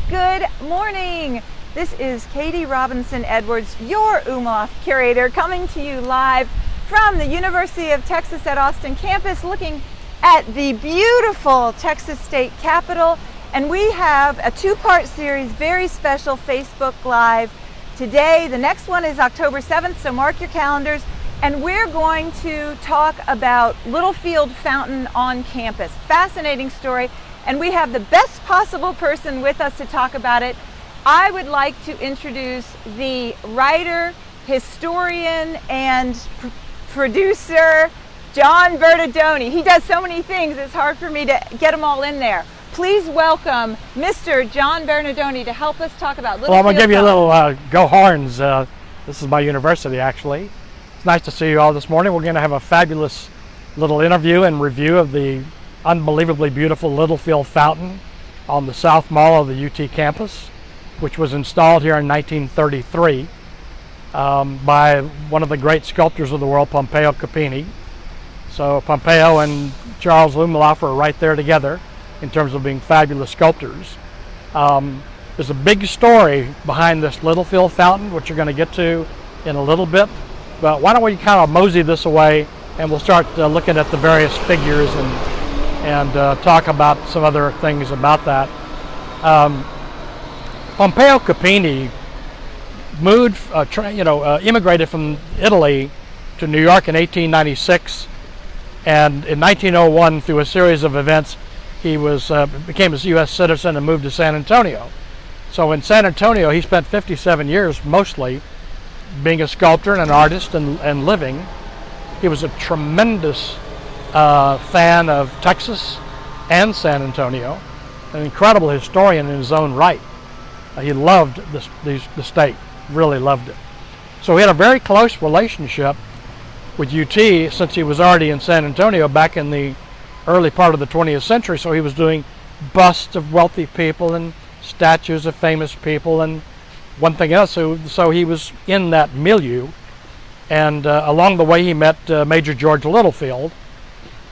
Good morning. This is Katie Robinson Edwards, your Umlauf curator, coming to you live from the University of Texas at Austin campus, looking at the beautiful Texas State Capitol. And we have a two-part series, very special Facebook Live today. The next one is October 7th, so mark your calendars. And we're going to talk about Littlefield Fountain on campus. Fascinating story. And we have the best possible person with us to talk about it. I would like to introduce the writer, historian, and producer, John Bernardoni. He does so many things, it's hard for me to get them all in there. Please welcome Mr. John Bernardoni to help us talk about Littlefield. Well, I'm going to give you a little go horns. This is my university, actually. It's nice to see you all this morning. We're going to have a fabulous little interview and review of the unbelievably beautiful Littlefield Fountain on the South Mall of the UT campus, which was installed here in 1933 by one of the great sculptors of the world, Pompeo Capini. So Pompeo and Charles Umlauf are right there together in terms of being fabulous sculptors. There's a big story behind this Littlefield Fountain, which you're going to get to in a little bit. But why don't we kind of mosey this away and we'll start looking at the various figures and talk about some other things about that. Pompeo Capini moved, immigrated from Italy to New York in 1896, and in 1901, through a series of events, he became a U.S. citizen and moved to San Antonio. So in San Antonio, he spent 57 years mostly being a sculptor and an artist and living. He was a tremendous fan of Texas and San Antonio, an incredible historian in his own right. He loved the state, really loved it. So he had a very close relationship with UT since he was already in San Antonio back in the early part of the 20th century. So he was doing busts of wealthy people and statues of famous people and one thing else. So he was in that milieu. And along the way he met Major George Littlefield,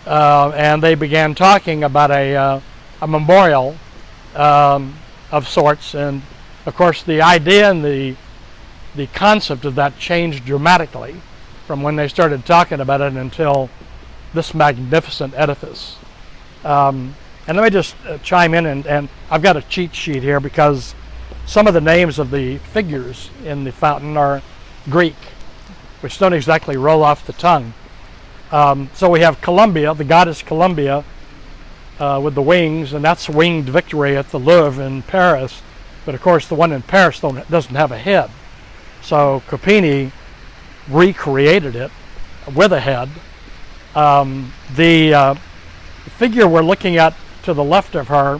and they began talking about a memorial of sorts. And of course the idea and the concept of that changed dramatically from when they started talking about it until this magnificent edifice. And let me just chime in, and I've got a cheat sheet here because some of the names of the figures in the fountain are Greek, which don't exactly roll off the tongue. So we have Columbia, the goddess Columbia, with the wings, and that's Winged Victory at the Louvre in Paris. But of course the one in Paris doesn't have a head. So Capini recreated it with a head. The figure we're looking at to the left of her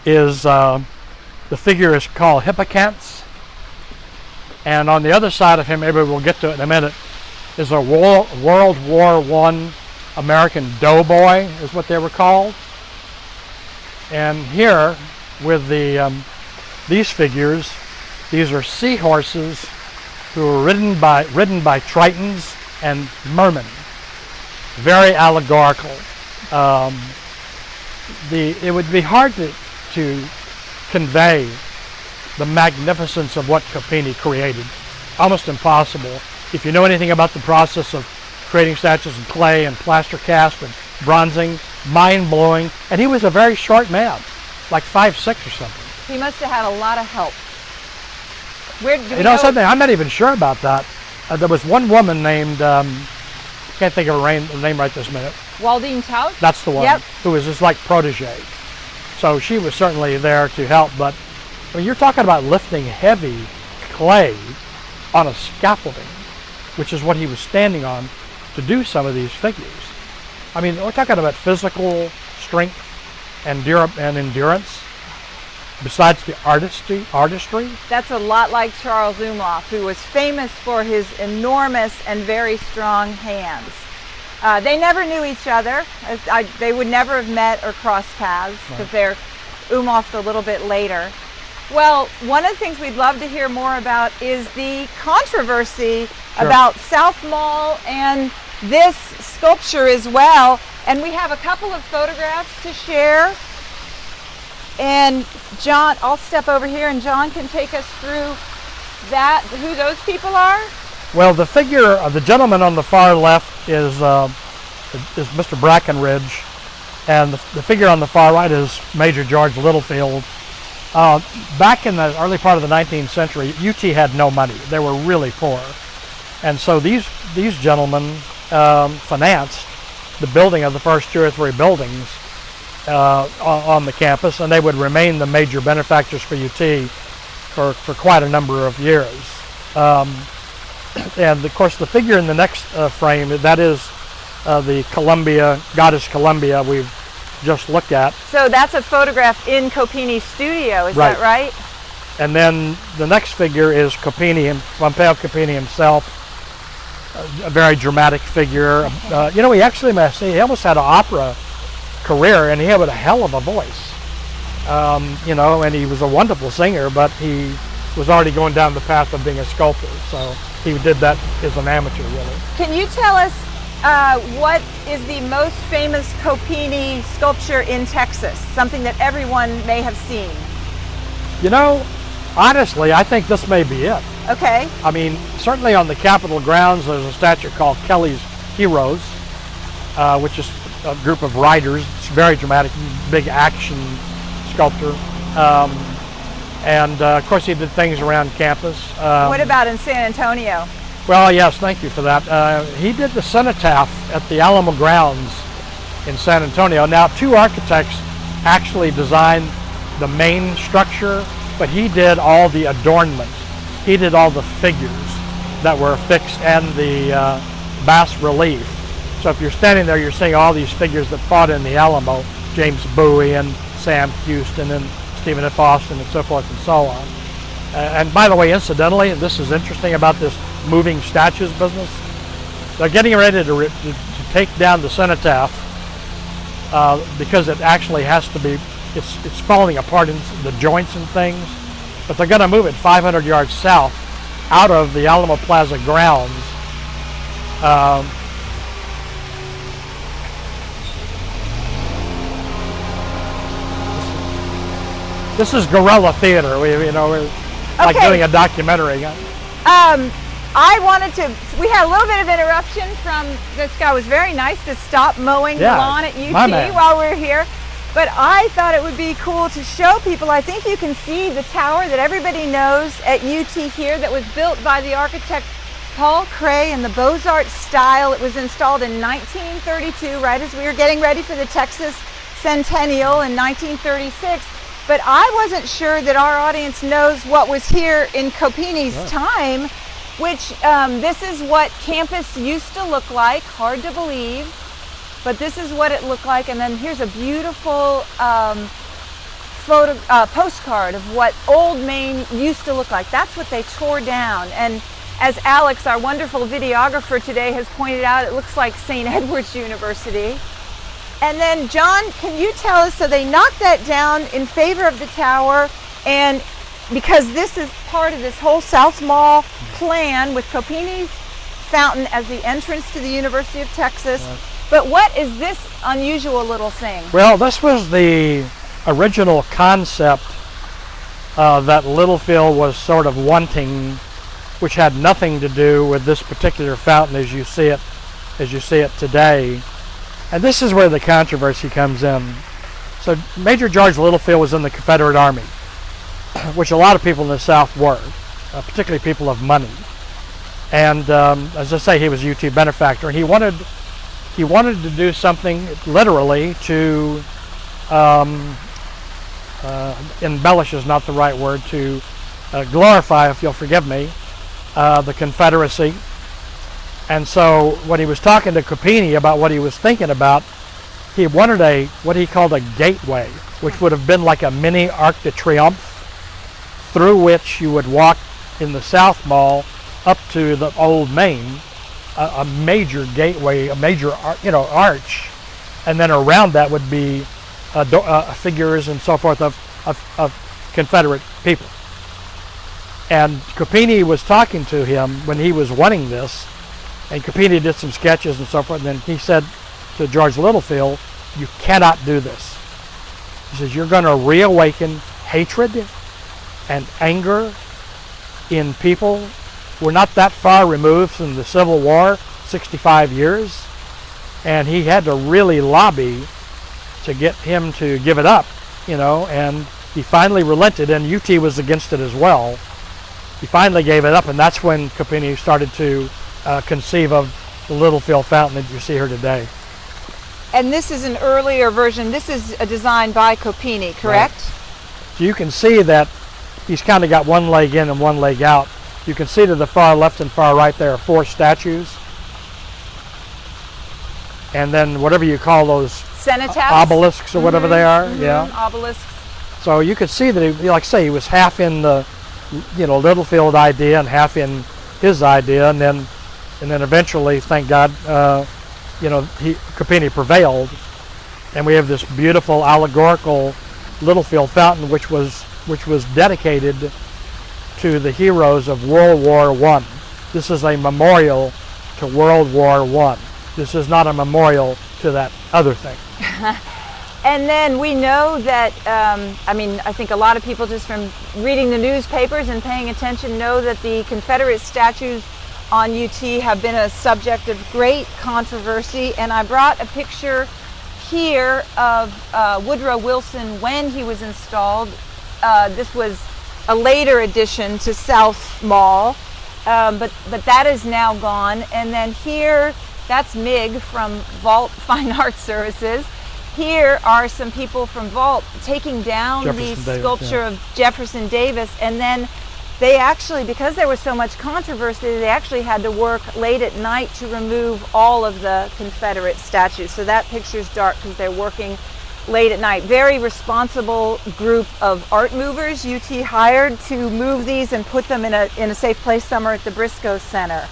is, the figure is called Hippocamps. And on the other side of him, maybe we'll get to it in a minute, is a World War I American doughboy, is what they were called. And here, with these figures, these are seahorses who were ridden by tritons and mermen. Very allegorical. It would be hard to convey the magnificence of what Capini created. Almost impossible. If you know anything about the process of creating statues in clay and plaster cast and bronzing, mind-blowing. And he was a very short man, like 5'6" or something. He must have had a lot of help. You know something? I'm not even sure about that. There was one woman named, can't think of her name right this minute. Waldine Tausch? That's the one. Yep. Who was his like protege. So she was certainly there to help, but I mean, you're talking about lifting heavy clay on a scaffolding, which is what he was standing on to do some of these figures. I mean, we're talking about physical strength and endurance, besides the artistry. That's a lot like Charles Umlauf, who was famous for his enormous and very strong hands. They never knew each other. They would never have met or crossed paths because they're Umlauf's a little bit later. Well, one of the things we'd love to hear more about is the controversy about South Mall and this sculpture as well. And we have a couple of photographs to share. And John, I'll step over here and John can take us through that, who those people are. Well, the figure of the gentleman on the far left is Mr. Brackenridge, and the figure on the far right is Major George Littlefield. Back in the early part of the 19th century, UT had no money. They were really poor. And so these gentlemen financed the building of the first 2 or 3 buildings on the campus, and they would remain the major benefactors for UT for quite a number of years. And of course the figure in the next frame, that is the Columbia, goddess Columbia we've just looked at. So that's a photograph in Copini's studio, is that right? And then the next figure is Copini, Pompeo Copini himself, a very dramatic figure. You know, he actually, he almost had an opera career, and he had a hell of a voice. You know, and he was a wonderful singer, but he was already going down the path of being a sculptor, so he did that as an amateur, really. Can you tell us what is the most famous Copini sculpture in Texas? Something that everyone may have seen. You know, honestly, I think this may be it. Okay. I mean, certainly on the Capitol grounds, there's a statue called Kelly's Heroes, which is a group of riders. It's very dramatic, big action sculptor. And of course, he did things around campus. What about in San Antonio? Well, yes, thank you for that. He did the cenotaph at the Alamo grounds in San Antonio. Now, 2 architects actually designed the main structure, but he did all the adornment. He did all the figures that were affixed and the bas relief. So if you're standing there, you're seeing all these figures that fought in the Alamo, James Bowie and Sam Houston and Stephen F. Austin and so forth and so on. And by the way, incidentally, and this is interesting about this moving statues business, they're getting ready to take down the cenotaph because it actually has to be, it's falling apart in the joints and things, but they're going to move it 500 yards south out of the Alamo Plaza grounds. This is guerrilla theater. We're like doing a documentary. We had a little bit of interruption from this guy. It was very nice to stop mowing the lawn at UT while we were here. But I thought it would be cool to show people. I think you can see the tower that everybody knows at UT here that was built by the architect Paul Cray in the Beaux-Arts style. It was installed in 1932, right as we were getting ready for the Texas Centennial in 1936. But I wasn't sure that our audience knows what was here in Copini's time, which this is what campus used to look like. Hard to believe, but this is what it looked like. And then here's a beautiful postcard of what Old Main used to look like. That's what they tore down. And as Alex, our wonderful videographer today, has pointed out, it looks like St. Edward's University. And then, John, can you tell us, so they knocked that down in favor of the tower, and because this is part of this whole South Mall plan with Copini's Fountain as the entrance to the University of Texas. But what is this unusual little thing? Well, this was the original concept that Littlefield was sort of wanting, which had nothing to do with this particular fountain as you see it today. And this is where the controversy comes in. So Major George Littlefield was in the Confederate Army, which a lot of people in the South were, particularly people of money. And as I say, he was a UT benefactor, and he wanted to do something literally to embellish is not the right word, to glorify, if you'll forgive me, the Confederacy. And so when he was talking to Copini about what he was thinking about, he wanted what he called a gateway, which would have been like a mini Arc de Triomphe, through which you would walk in the South Mall up to the Old Main, a major gateway, a major arch, and then around that would be figures and so forth of Confederate people. And Copini was talking to him when he was wanting this, and Copini did some sketches and so forth, and then he said to George Littlefield, "You cannot do this." He says, you're going to reawaken hatred and anger in people. We're not that far removed from the Civil War, 65 years, and he had to really lobby to get him to give it up, you know, and he finally relented, and UT was against it as well. He finally gave it up, and that's when Copini started to conceive of the Littlefield Fountain that you see here today. And this is an earlier version. This is a design by Copini, correct? Right. So you can see that he's kind of got one leg in and one leg out. You can see to the far left and far right there are 4 statues. And then whatever you call those Cenotaphs? Obelisks or whatever they are, yeah. Obelisks. So you could see that, he, like I say, he was half in the, you know, Littlefield idea and half in his idea, and then eventually, thank God, you know, Copini prevailed, and we have this beautiful allegorical Littlefield Fountain, which was dedicated to the heroes of World War I. This is a memorial to World War I. This is not a memorial to that other thing. And then we know that, I mean, I think a lot of people just from reading the newspapers and paying attention know that the Confederate statues on UT have been a subject of great controversy. And I brought a picture here of Woodrow Wilson when he was installed. This was a later addition to South Mall, but that is now gone. And then here, that's Mig from Vault Fine Arts Services. Here are some people from Vault taking down the sculpture of Jefferson Davis, and then they actually, because there was so much controversy, they actually had to work late at night to remove all of the Confederate statues. So that picture's dark because they're working late at night. Very responsible group of art movers UT hired to move these and put them in a safe place somewhere at the Briscoe Center.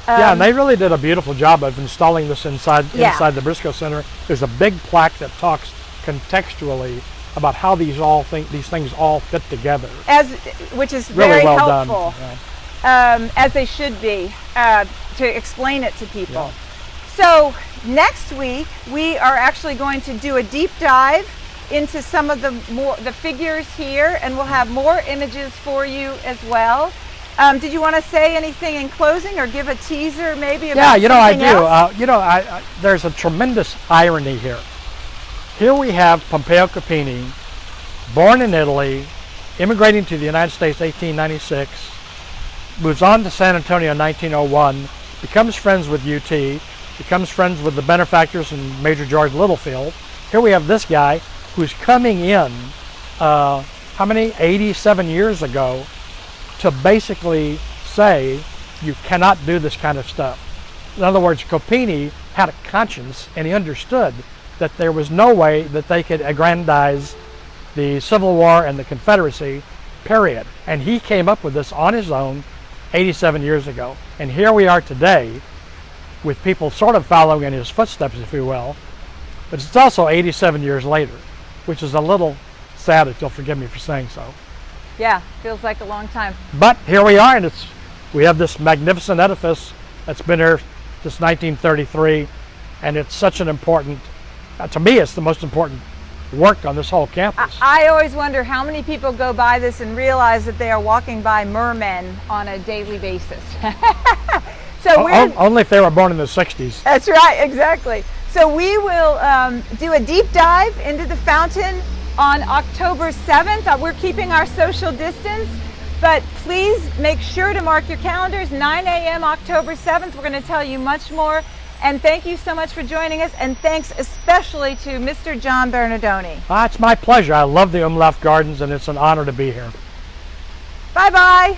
Yeah, and they really did a beautiful job of installing this inside the Briscoe Center. There's a big plaque that talks contextually about how these things all fit together. Which is really very well helpful, done. Yeah. as they should be, to explain it to people. Yeah. So next week we are actually going to do a deep dive into some of the figures here, and we'll have more images for you as well. Did you want to say anything in closing, or give a teaser maybe about something else? You know, there's a tremendous irony here. Here we have Pompeo Copini, born in Italy, immigrating to the United States 1896, moves on to San Antonio in 1901, becomes friends with UT, becomes friends with the benefactors and Major George Littlefield. Here we have this guy who's coming in, how many? 87 years ago, to basically say you cannot do this kind of stuff. In other words, Copini had a conscience, and he understood that there was no way that they could aggrandize the Civil War and the Confederacy, period. And he came up with this on his own 87 years ago. And here we are today with people sort of following in his footsteps, if you will. But it's also 87 years later, which is a little sad, if you'll forgive me for saying so. Yeah, feels like a long time. But here we are, and we have this magnificent edifice that's been here since 1933, and it's such an important, to me, it's the most important work on this whole campus. I always wonder how many people go by this and realize that they are walking by mermen on a daily basis. So only if they were born in the 60s. That's right, exactly. So we will do a deep dive into the fountain on October 7th. We're keeping our social distance, but please make sure to mark your calendars, 9 a.m. October 7th. We're going to tell you much more. And thank you so much for joining us, and thanks especially to Mr. John Bernardoni. It's my pleasure. I love the Umlauf Gardens, and it's an honor to be here. Bye-bye.